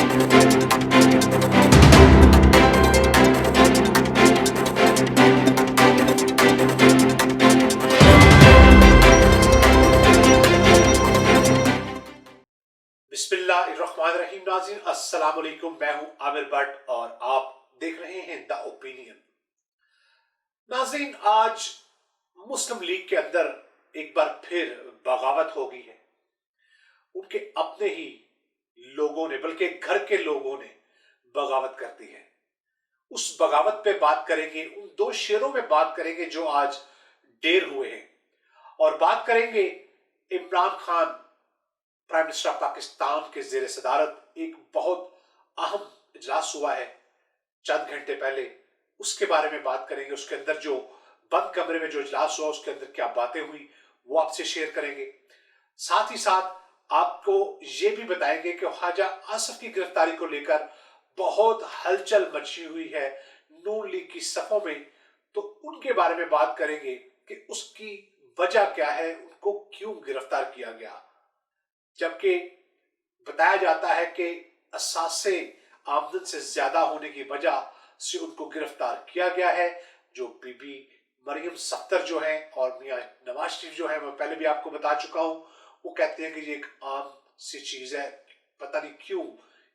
बिस्मिल्लाहिर्रहमानिर्रहीम। नाज़रीन अस्सलाम वालेकुम, मैं हूं आमिर भट्ट और आप देख रहे हैं द ओपिनियन। नाज़रीन, आज मुस्लिम लीग के अंदर एक बार फिर बगावत हो गई है। उनके अपने ही लोगों ने, बल्कि घर के लोगों ने बगावत कर दी है। उस बगावत पे बात करेंगे, उन दो शेरों में बात करेंगे जो आज ढेर हुए हैं, और बात करेंगे Imran Khan prime minister of Pakistan के जेर सदारत एक बहुत अहम इजलास हुआ है चंद घंटे पहले, उसके बारे में बात करेंगे। उसके अंदर जो बंद कमरे में जो इजलास हुआ उसके अंदर क्या बातें हुई वो आपसे शेयर करेंगे। साथ ही साथ आपको ये भी बताएंगे कि ख्वाजा आसिफ की गिरफ्तारी को लेकर बहुत हलचल मची हुई है नून लीग की सफों में, तो उनके बारे में बात करेंगे कि उसकी वजह क्या है, उनको क्यों गिरफ्तार किया गया। जबकि बताया जाता है कि असासे आमदन से ज्यादा होने की वजह से उनको गिरफ्तार किया गया है। जो बीबी मरियम सफ्दर जो है और मियां नवाज शरीफ जो है, मैं पहले भी आपको बता चुका हूं, वो कहते हैं कि ये एक आम सी चीज है, पता नहीं क्यों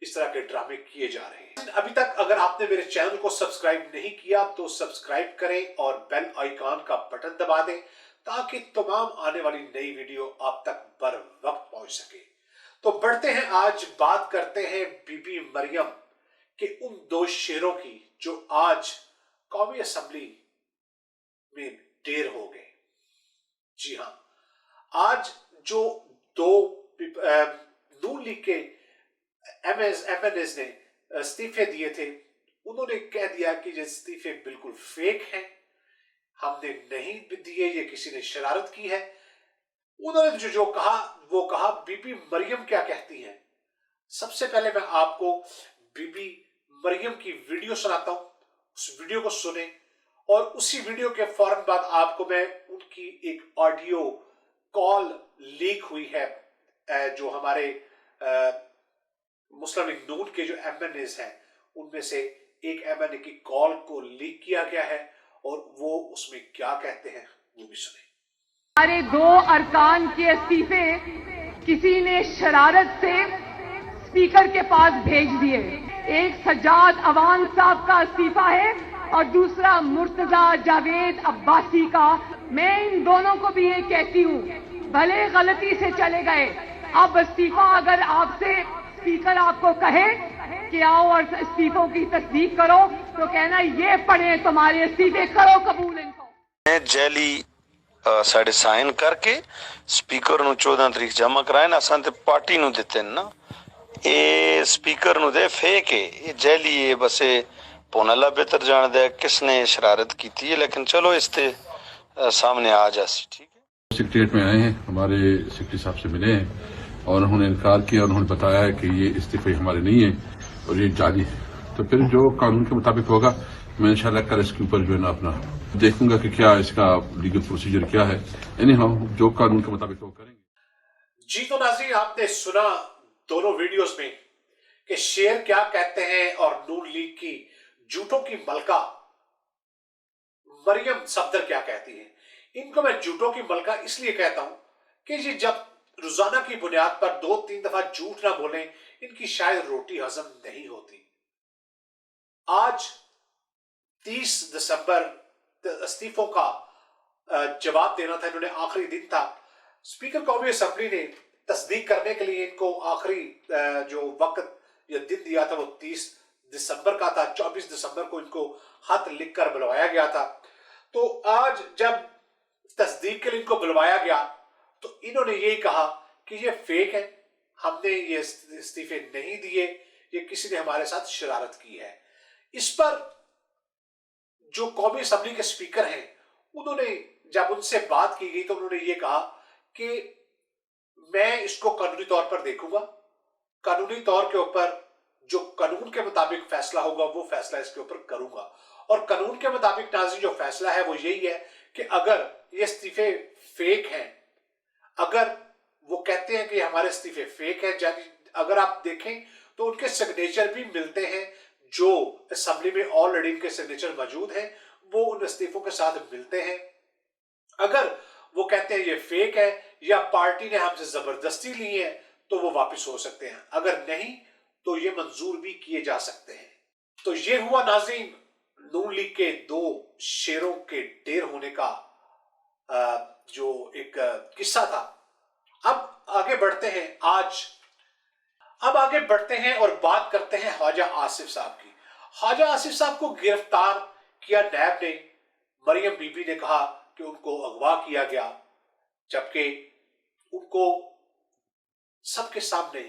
इस तरह के ड्रामे किए जा रहे हैं। अभी तक अगर आपने मेरे चैनल को सब्सक्राइब नहीं किया तो सब्सक्राइब करें और बेल आइकॉन का बटन दबा दें ताकि तमाम आने वाली नई वीडियो आप तक बर वक्त पहुंच सके। तो बढ़ते हैं, आज बात करते हैं बीबी मरियम के उन दो शेरों की जो आज कौमी असेंबली में ढेर हो गए। जी हां, आज जो दो नून लीग के एमएनएस ने इस्तीफे दिए थे, उन्होंने कह दिया कि ये इस्तीफे बिल्कुल फेक हैं, हमने नहीं दिए, ये किसी ने शरारत की है। उन्होंने जो कहा वो कहा। बीबी मरियम क्या कहती हैं, सबसे पहले मैं आपको बीबी मरियम की वीडियो सुनाता हूं, उस वीडियो को सुने, और उसी वीडियो के फौरन बाद आपको मैं उनकी एक ऑडियो कॉल लीक हुई है जो हमारे मुस्लिम लीग नून के जो एमएनएस हैं उनमें से एक एमएनए की कॉल को लीक किया गया है, और वो उसमें क्या कहते हैं वो भी सुने। हमारे दो अरकान के इस्तीफे किसी ने शरारत से स्पीकर के पास भेज दिए। एक सज्जाद अवान साहब का इस्तीफा है और दूसरा मुर्तजा जावेद अब्बासी का। मैं इन दोनों को भी ये कहती हूँ, भले गलती से चले गए, अब इस्तीफा अगर आपसे स्पीकर आपको कहे कि आओ और इस्तीफों की तस्दीक करो तो कहना ये पढ़े तुम्हारे इस्तीफे, करो कबूल इनको। जैली साढ़े साइन करके स्पीकर ਨੂੰ 14 ਤਰੀਕ ਜਮਾ ਕਰਾਏ ਨਾ, ਅਸਾਂ ਤੇ ਪਾਰਟੀ ਨੂੰ ਦਿੱਤੇ ਨਾ, ਇਹ स्पीकर ਨੂੰ ਦੇ ਫੇਕ ਹੈ, ਇਹ ਜੈਲੀ ਹੈ, ਬਸ ਇਹ ਪੋਨਲਾ ਬਿਹਤਰ ਜਾਣਦਾ ਹੈ किसने शरारत की थी, लेकिन चलो इस ते सामने आ जासी। ठीक है, सेक्रेटरीट में आए हैं, हमारे सेक्रेटरी साहब से मिले हैं और उन्होंने इनकार किया, उन्होंने बताया है कि ये इस्तीफे हमारे नहीं है और ये जाली है। तो फिर जो कानून के मुताबिक होगा मैं इंशाल्लाह कल इसके ऊपर जो है ना अपना देखूंगा कि क्या इसका लीगल प्रोसीजर क्या है। यानी हम जो कानून के मुताबिक वो करेंगे। जी तो नाज़रीन, आपने सुना दोनों वीडियोस में कि शेर क्या कहते हैं और नून लीग की झूठों की मलका मरियम सफदर क्या कहती है। इनको मैं झूठों की मलका इसलिए कहता हूं कि ये जब रोजाना की बुनियाद पर 2-3 दफा झूठ ना बोलें, इनकी शायद रोटी हजम नहीं होती। आज 30 दिसंबर इस्तीफों का जवाब देना था, इन्होंने आखिरी दिन था। स्पीकर कौमी असेंबली ने तस्दीक करने के लिए इनको आखिरी जो वक्त या दिन दिया था वो 30 दिसंबर का था। 24 दिसंबर को इनको खत लिखकर बुलवाया गया था। तो आज जब तस्दीक के लिए इनको बुलवाया गया तो इन्होंने यही कहा कि ये फेक है, हमने ये इस्तीफे नहीं दिए, ये किसी ने हमारे साथ शरारत की है। इस पर जो कौमी असेंबली के स्पीकर हैं, उन्होंने जब उनसे बात की गई तो उन्होंने ये कहा कि मैं इसको कानूनी तौर पर देखूंगा, कानूनी तौर के ऊपर जो कानून के मुताबिक फैसला होगा वो फैसला इसके ऊपर करूंगा। और कानून के मुताबिक नाज़रीन जो फैसला है वो यही है कि अगर ये इस्तीफे फेक हैं, अगर वो कहते हैं कि हमारे इस्तीफे फेक हैं, अगर आप देखें तो उनके सिग्नेचर भी मिलते हैं, जो असेंबली में ऑलरेडी उनके सिग्नेचर मौजूद हैं, वो उन इस्तीफों के साथ मिलते हैं। अगर वो कहते हैं ये फेक है या पार्टी ने हमसे जबरदस्ती ली है तो वो वापस हो सकते हैं, अगर नहीं तो ये मंजूर भी किए जा सकते हैं। तो ये हुआ नाज़रीन नून लीग के दो शेरों के ढेर होने का जो एक किस्सा था। अब आगे बढ़ते हैं और बात करते हैं ख्वाजा आसिफ साहब की। ख्वाजा आसिफ साहब को गिरफ्तार किया नैब ने। मरियम बीबी ने कहा कि उनको अगवा किया गया, जबकि उनको सबके सामने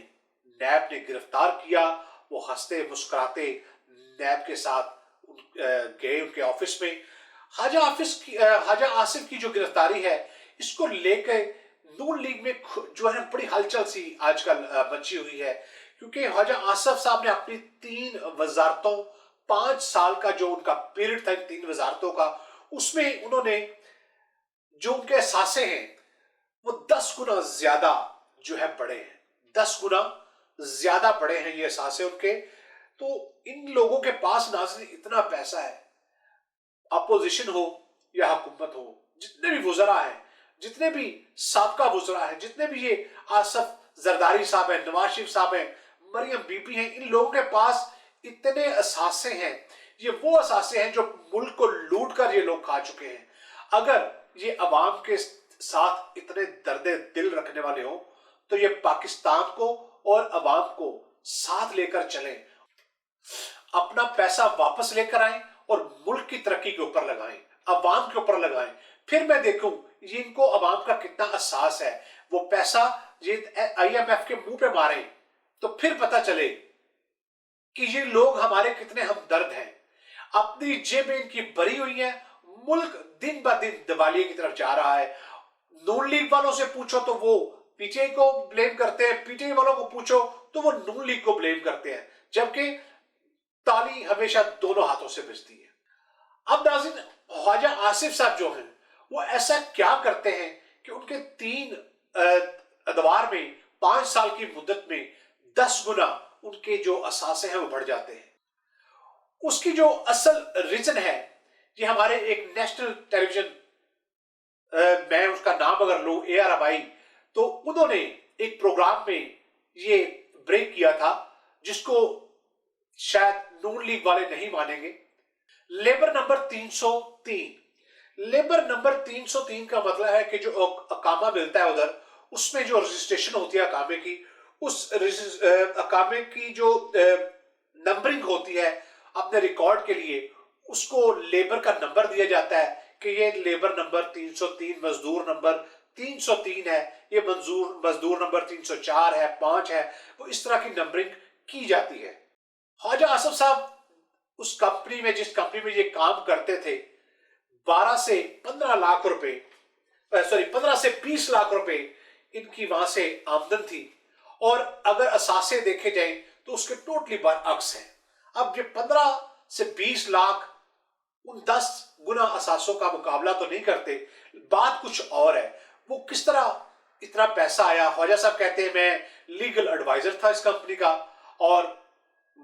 नैब ने गिरफ्तार किया। वो हंसते मुस्कुराते नैब के साथ गए उनके ऑफिस में। ख्वाजा आसिफ की जो गिरफ्तारी है, इसको लेकर नून लीग में जो है बड़ी हलचल सी आजकल मची हुई है, क्योंकि ख्वाजा आसिफ साहब ने अपनी 3 वजारतों 5 साल का जो उनका पीरियड था 3 वजारतों का, उसमें उन्होंने जो उनके असासे हैं वो 10 गुना ज्यादा जो है बड़े हैं, 10 गुना ज्यादा बड़े हैं ये असासे उनके। तो इन लोगों के पास नाज़रीन इतना पैसा है, अपोजिशन हो या हुकूमत हो, जितने भी वुज़रा हैं, जितने भी साबका वुज़रा हैं, जितने भी ये आसिफ जरदारी साहब हैं, नवाज शरीफ साहब हैं, मरियम बीबी हैं, इन लोगों के पास इतने असासे हैं। ये वो असासे हैं जो मुल्क को लूट कर ये लोग खा चुके हैं। अगर ये अवाम के साथ इतने दर्दे दिल रखने वाले हो तो ये पाकिस्तान को और अवाम को साथ लेकर चलें, अपना पैसा वापस लेकर आएं और मुल्क की तरक्की के ऊपर लगाएं, अवाम के ऊपर लगाएं। फिर मैं देखूं ये इनको अवाम का कितना एहसास है। वो पैसा ये IMF के मुंह पे मारें तो फिर पता चले कि ये लोग हमारे कितने हमदर्द हैं। अपनी जेबें इनकी भरी हुई हैं, मुल्क दिन ब दिन दिवालिये की तरफ जा रहा है। नून लीग वालों से पूछो तो वो पीटीआई को ब्लेम करते हैं, पीटीआई वालों को पूछो तो वो नून लीग को ब्लेम करते हैं, जबकि ताली हमेशा दोनों हाथों से बजती है। अब नाज़रीन ख्वाजा आसिफ साहब जो हैं वो ऐसा क्या करते हैं कि उनके 3 अदवार में 5 साल की मुद्दत में 10 गुना उनके जो असासे हैं वो बढ़ जाते हैं। उसकी जो असल रीजन है, ये हमारे एक नेशनल टेलीविजन, मैं उसका नाम अगर लूं ARMI, तो उन्होंने एक प्रोग्राम में ये ब्रेक किया था, जिसको शायद नून लीग वाले नहीं मानेंगे। लेबर नंबर 303, लेबर नंबर 303 का मतलब है कि जो अकामा मिलता है उधर, उसमें जो रजिस्ट्रेशन होती है अकामे की, उस अकामे की जो नंबरिंग होती है अपने रिकॉर्ड के लिए, उसको लेबर का नंबर दिया जाता है कि ये लेबर नंबर 303, मजदूर नंबर 303 है, ये मजदूर नंबर 304 है, 5 है। वो इस तरह की नंबरिंग की जाती है। ख्वाजा आसिफ साहब उस कंपनी में, जिस कंपनी में ये काम करते थे, 12 से 15 लाख रुपए, 15 से 20 लाख रुपए इनकी वहां से आमदन थी। और अगर असासे देखे जाएं तो उसके टोटली बरअक्स हैं। अब ये 15 से 20 लाख उन 10 गुना असासों का मुकाबला तो नहीं करते। बात कुछ और है, वो किस तरह इतना पैसा आया। ख्वाजा साहब कहते हैं मैं लीगल एडवाइजर था इस कंपनी का, और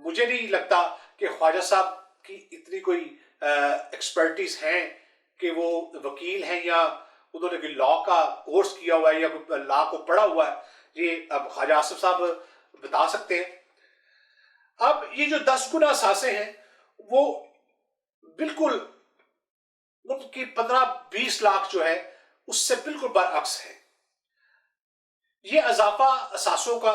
मुझे नहीं लगता कि ख्वाजा साहब की इतनी कोई एक्सपर्टीज है कि वो वकील हैं या उन्होंने कोई लॉ का कोर्स किया हुआ है या कोई लॉ को पढ़ा हुआ है। ये अब ख्वाजा आसिफ साहब बता सकते हैं। अब ये जो 10 गुना असासे हैं वो बिल्कुल उनकी 15-20 लाख जो है उससे बिल्कुल बरअक्स है। ये अजाफा असासों का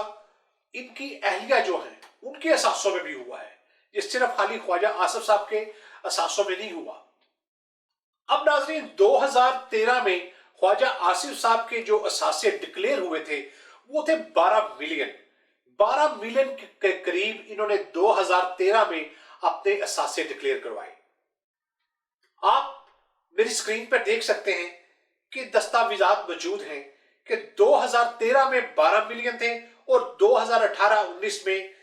इनकी अहलिया जो है उनके असासों में भी हुआ है, ये सिर्फ खाली ख्वाजा आसिफ साहब के असासों में नहीं हुआ। अब नाज़रीन 2013 में ख्वाजा आसिफ साहब के जो असासे डिक्लेयर हुए थे वो थे 12 मिलियन के करीब इन्होंने 2013 में अपने असासे डिक्लेयर करवाए। आप मेरी स्क्रीन पर देख सकते हैं कि दस्तावेजात मौजूद हैं कि 2013 में 12 मिलियन थे और 2018-19 में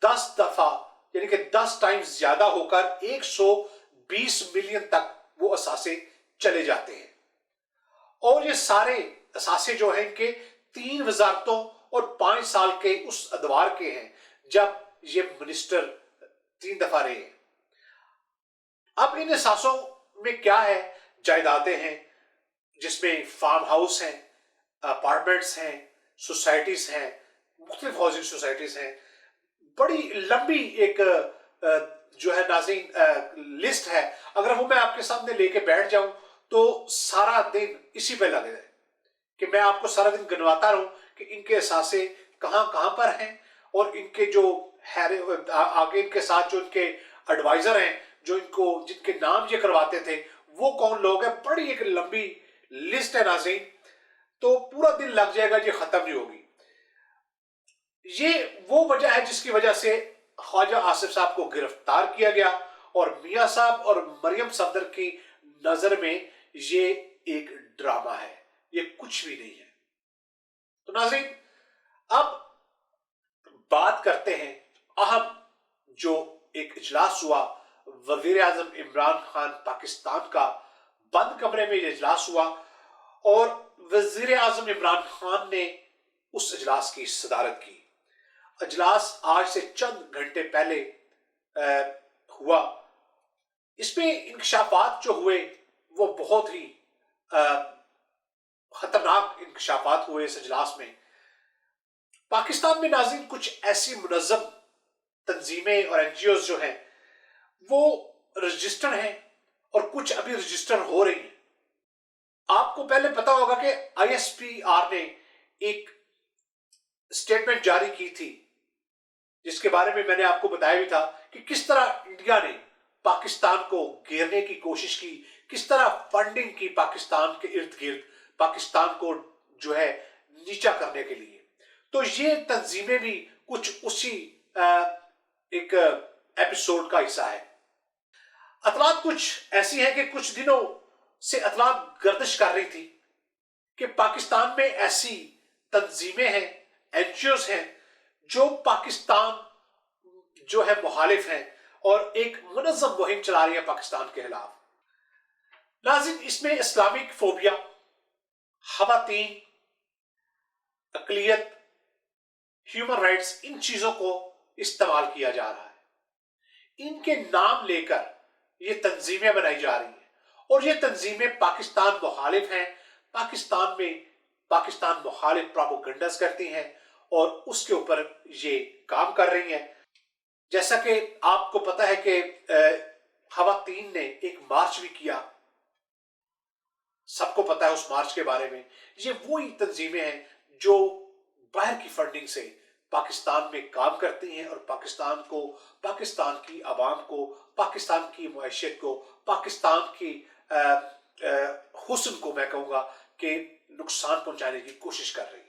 10 दफा यानी कि 10 टाइम्स ज्यादा होकर 120 मिलियन तक वो असासे चले जाते हैं। और ये सारे असासे जो हैं इनके 3 वजारतों और 5 साल के उस अदवार के हैं जब ये मिनिस्टर 3 दफा रहे हैं। अब इन असासों में क्या है? जायदादें हैं जिसमें फार्म हाउस हैं, अपार्टमेंट्स हैं, सोसाइटीज हैं, मुख्तलिफ हाउसिंग सोसाइटीज हैं। बड़ी लंबी एक जो है नाज़रीन लिस्ट है। अगर वो मैं आपके सामने लेके बैठ जाऊं तो सारा दिन इसी पे लगे जाए कि मैं आपको सारा दिन गिनवाता रहूं कि इनके असासे कहां कहां पर हैं और इनके जो आगे इनके साथ जो इनके एडवाइजर हैं, जो इनको जिनके नाम ये करवाते थे, वो कौन लोग हैं। बड़ी एक लंबी लिस्ट है नाज़रीन, तो पूरा दिन लग जाएगा, ये खत्म नहीं होगी। ये वो वजह है जिसकी वजह से ख्वाजा आसिफ साहब को गिरफ्तार किया गया और मियां साहब और मरियम सफदर की नजर में ये एक ड्रामा है, ये कुछ भी नहीं है। तो नाज़रीन, अब बात करते हैं अहम जो एक इजलास हुआ वजीर आजम इमरान खान पाकिस्तान का। बंद कमरे में ये इजलास हुआ और वजीर आजम इमरान खान ने उस इजलास की सदारत की। इजलास आज से चंद घंटे पहले हुआ। इसमें इंकशाफात जो हुए वो बहुत ही खतरनाक इंकशाफात हुए इस इजलास में। पाकिस्तान में नाज़रीन कुछ ऐसी मुनज़्ज़म तंजीमें और एनजीओज जो हैं वो रजिस्टर्ड हैं और कुछ अभी रजिस्टर हो रही हैं। आपको पहले पता होगा कि ISPR ने एक स्टेटमेंट जारी की थी जिसके बारे में मैंने आपको बताया भी था कि किस तरह इंडिया ने पाकिस्तान को घेरने की कोशिश की, किस तरह फंडिंग की पाकिस्तान के इर्द गिर्द, पाकिस्तान को जो है नीचा करने के लिए। तो ये तंजीमें भी कुछ उसी एक एपिसोड का हिस्सा है। अतलात कुछ ऐसी हैं कि कुछ दिनों से अतलात गर्दिश कर रही थी कि पाकिस्तान में ऐसी तंजीमें हैं, एनजीओज हैं जो पाकिस्तान जो है मुखालिफ हैं और एक मुनज़्ज़म मुहिम चला रही है पाकिस्तान के खिलाफ। नाज़रीन, इसमें इस्लामिक फोबिया, खवातीन, अक़लियत, ह्यूमन राइट्स, इन चीजों को इस्तेमाल किया जा रहा है। इनके नाम लेकर ये तंजीमें बनाई जा रही हैं और ये तंजीमें पाकिस्तान मुखालिफ हैं, पाकिस्तान में पाकिस्तान मुखालिफ प्रोपेगेंडास करती हैं और उसके ऊपर ये काम कर रही हैं। जैसा कि आपको पता है कि खवातीन ने एक मार्च भी किया, सबको पता है उस मार्च के बारे में। ये वही तंजीमें हैं जो बाहर की फंडिंग से पाकिस्तान में काम करती हैं और पाकिस्तान को, पाकिस्तान की आवाम को, पाकिस्तान की मुआशरत को, पाकिस्तान की हुस्न को मैं कहूँगा कि नुकसान पहुंचाने की कोशिश कर रही है।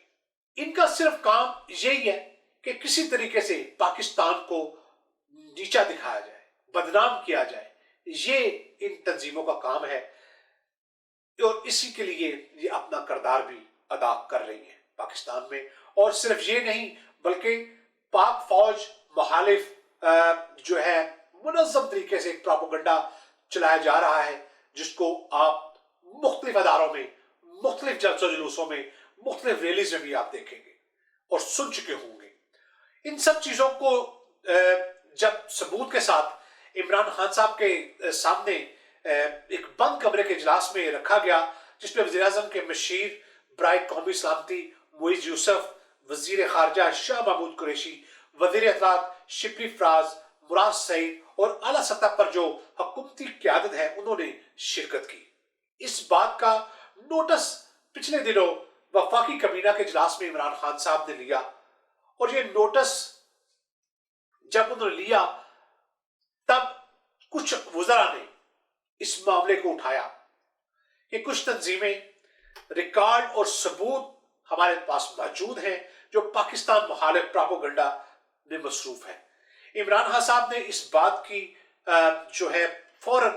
इनका सिर्फ काम यही है कि किसी तरीके से पाकिस्तान को नीचा दिखाया जाए, बदनाम किया जाए। ये इन तंजीमों का काम है और इसी के लिए ये अपना किरदार भी अदा कर रही है पाकिस्तान में। और सिर्फ ये नहीं बल्कि पाक फौज मुखालिफ जो है मुनज़्ज़म तरीके से एक प्रोपेगेंडा चलाया जा रहा है जिसको आप मुख्तलिफ अदारों में, मुख्तलिफ जलसों जुलूसों में, मुख्तलिफ रैलीज में भी आप देखेंगे और सुन चुके होंगे। इन सब चीजों को जब सबूत के साथ इमरान खान साहब के सामने एक बंद कमरे के इजलास में रखा गया जिसमें वज़ीर आज़म के मशीर बराए कौमी सलामती मुइज़ यूसुफ, वजीर खारजा शाह महमूद कुरैशी, वजीर इत्तलात शिबली फराज, मुराद सईद और आला सतह पर जो हुकूमती क़यादत है उन्होंने शिरकत की। इस बात का नोटिस पिछले दिनों वफाकी कबीना के इजलास में इमरान खान साहब ने लिया और ये नोटिस जब उन्होंने लिया तब कुछ वज़रा ने इस मामले को उठाया कि कुछ तंजीमें, रिकॉर्ड और सबूत हमारे पास मौजूद हैं जो पाकिस्तान मुखालिफ प्रोपेगेंडा में मसरूफ है। इमरान खान साहब ने इस बात की जो है फौरन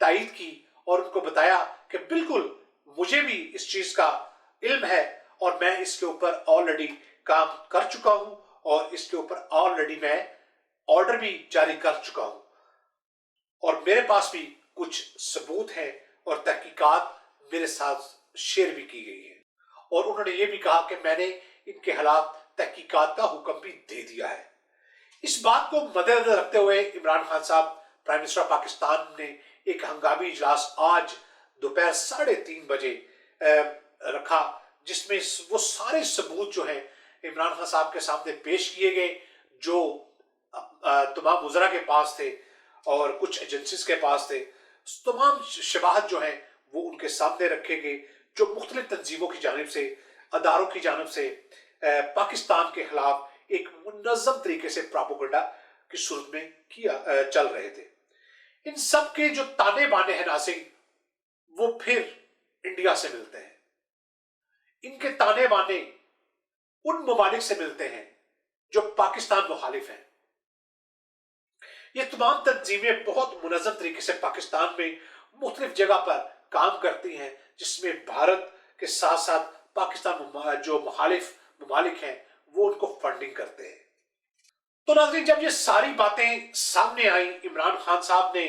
तायीद की और उनको बताया कि बिल्कुल मुझे भी इस चीज का इल्म है और मैं इसके ऊपर ऑलरेडी काम कर चुका हूं और इसके ऊपर ऑलरेडी मैं ऑर्डर भी जारी कर चुका हूं और मेरे पास भी कुछ सबूत हैं और तहकीकात मेरे साथ शेयर भी की गई है। और उन्होंने ये भी कहा कि मैंने इनके खिलाफ तहकीकात का हुक्म भी दे दिया है। इस बात को मद्देनजर रखते हुए इमरान खान साहब प्राइम मिनिस्टर ऑफ पाकिस्तान ने एक हंगामी इजलास आज दोपहर 3:30 बजे रखा, जिसमें वो सारे सबूत जो हैं इमरान खान साहब के सामने पेश किए गए, जो तमाम वज़रा के पास थे और कुछ एजेंसीज के पास थे। तमाम शवाहद जो हैं वो उनके सामने रखे गए, जो मुख्तलिफ तंजीमों की जानिब से, अदारों की जानिब से पाकिस्तान के खिलाफ एक मुनज़्ज़म तरीके से प्रोपेगेंडा की सूरत में चल रहे थे। इन सब के जो ताने बाने हैं नाज़रीन, वो फिर इंडिया से मिलते हैं। इनके ताने बाने उन ममालिक से मिलते हैं जो पाकिस्तान मुखालिफ हैं। ये तमाम तंजीमें बहुत मुनज़्ज़म तरीके से पाकिस्तान में मुख्तलिफ जगह पर काम करती हैं, जिसमें भारत के साथ साथ पाकिस्तान जो मुखालिफ ममालिक हैं वो उनको फंडिंग करते हैं। तो नाज़रीन, जब ये सारी बातें सामने आई, इमरान खान साहब ने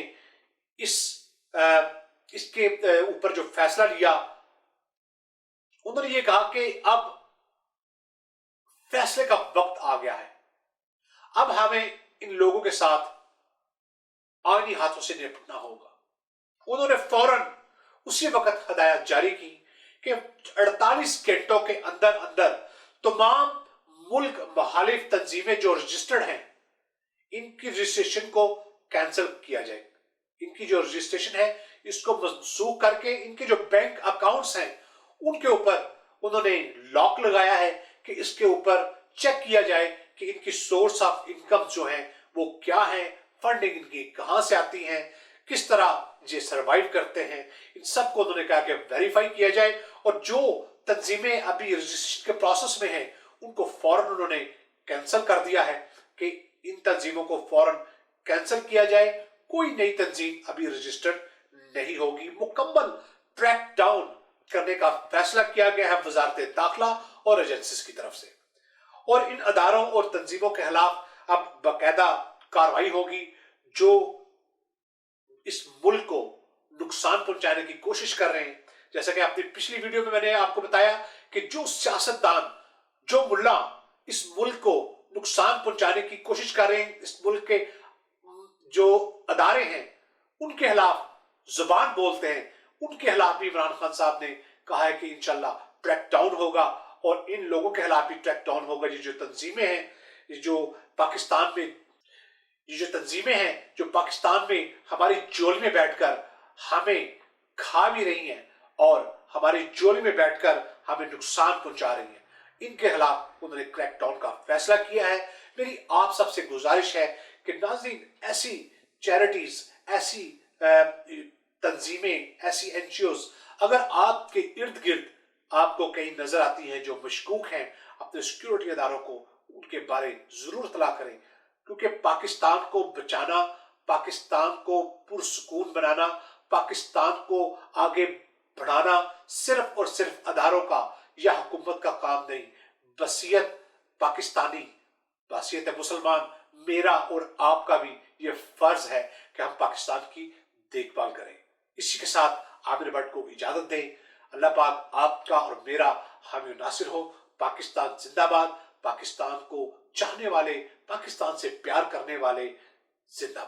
इसके ऊपर जो फैसला लिया, उन्होंने ये कहा कि अब फैसले का वक्त आ गया है, अब हमें इन लोगों के साथ आईनी हाथों से निपटना होगा। उन्होंने फौरन उसी वक्त हदायत जारी की कि 48 घंटों के अंदर अंदर तमाम मुल्क मुखालिफ तंजीमें जो रजिस्टर्ड हैं, इनकी रजिस्ट्रेशन को कैंसिल किया जाए। इनकी जो रजिस्ट्रेशन है इसको मनसूख करके इनके जो बैंक अकाउंट्स हैं उनके ऊपर उन्होंने लॉक लगाया है कि इसके ऊपर चेक किया जाए कि इनकी सोर्स ऑफ इनकम जो है वो क्या है, फंडिंग इनकी कहां से आती है, किस तरह ये सरवाइव करते हैं। इन सब को उन्होंने कहा कि वेरीफाई किया जाए, और जो तंजीमें अभी रजिस्ट्रेशन के प्रोसेस में हैं उनको फौरन उन्होंने कैंसिल कर दिया है कि इन तंजीमों को फौरन कैंसिल किया जाए, कोई नई तंजीम अभी रजिस्टर्ड नहीं होगी। मुकम्मल ट्रैक डाउन करने का फैसला किया गया है वजारत दाखिला और एजेंसीज की तरफ से, और इन अदारों और तंजीमों के खिलाफ अब बाकायदा कार्रवाई होगी जो इस मुल्क को नुकसान पहुंचाने की कोशिश कर रहे हैं। जैसा कि अपनी पिछली वीडियो में मैंने आपको बताया कि जो सियासतदान, जो मुल्ला इस मुल्क को नुकसान पहुंचाने की कोशिश कर रहे हैं, इस मुल्क के जो अदारे हैं उनके खिलाफ जुबान बोलते हैं, उनके खिलाफ भी इमरान खान साहब ने कहा है कि इंशाल्लाह ट्रैक डाउन होगा, और इन लोगों के खिलाफ भी ट्रैक डाउन होगा। ये जो तंजीमें हैं, ये जो पाकिस्तान में जो पाकिस्तान में हमारी जोली में बैठकर हमें खा भी रही हैं और हमारी जोली में बैठकर हमें नुकसान पहुंचा रही हैं, इनके खिलाफ उन्होंने क्रैकडाउन का फैसला किया है। मेरी आप सबसे गुजारिश है कि नाज़रीन, ऐसी चैरिटीज, ऐसी तंजीमें, ऐसी एनजीओज अगर आपके इर्द गिर्द आपको कहीं नजर आती हैं जो मशकूक हैं, अपने सिक्योरिटी अदारों को उनके बारे जरूर इत्तला करें, क्योंकि पाकिस्तान को बचाना, पाकिस्तान को पुरसुकून बनाना, पाकिस्तान को आगे बढ़ाना सिर्फ और सिर्फ अदारों का या हुकूमत का काम नहीं। बसीयत पाकिस्तानी, बसीयत मुसलमान, मेरा और आपका भी ये फर्ज है कि हम पाकिस्तान की देखभाल करें। इसी के साथ आमिर भट्ट को इजाजत दें। अल्लाह पाक आपका और मेरा हामी नासिर हो। पाकिस्तान जिंदाबाद। पाकिस्तान को चाहने वाले, पाकिस्तान से प्यार करने वाले जिंदाबाद।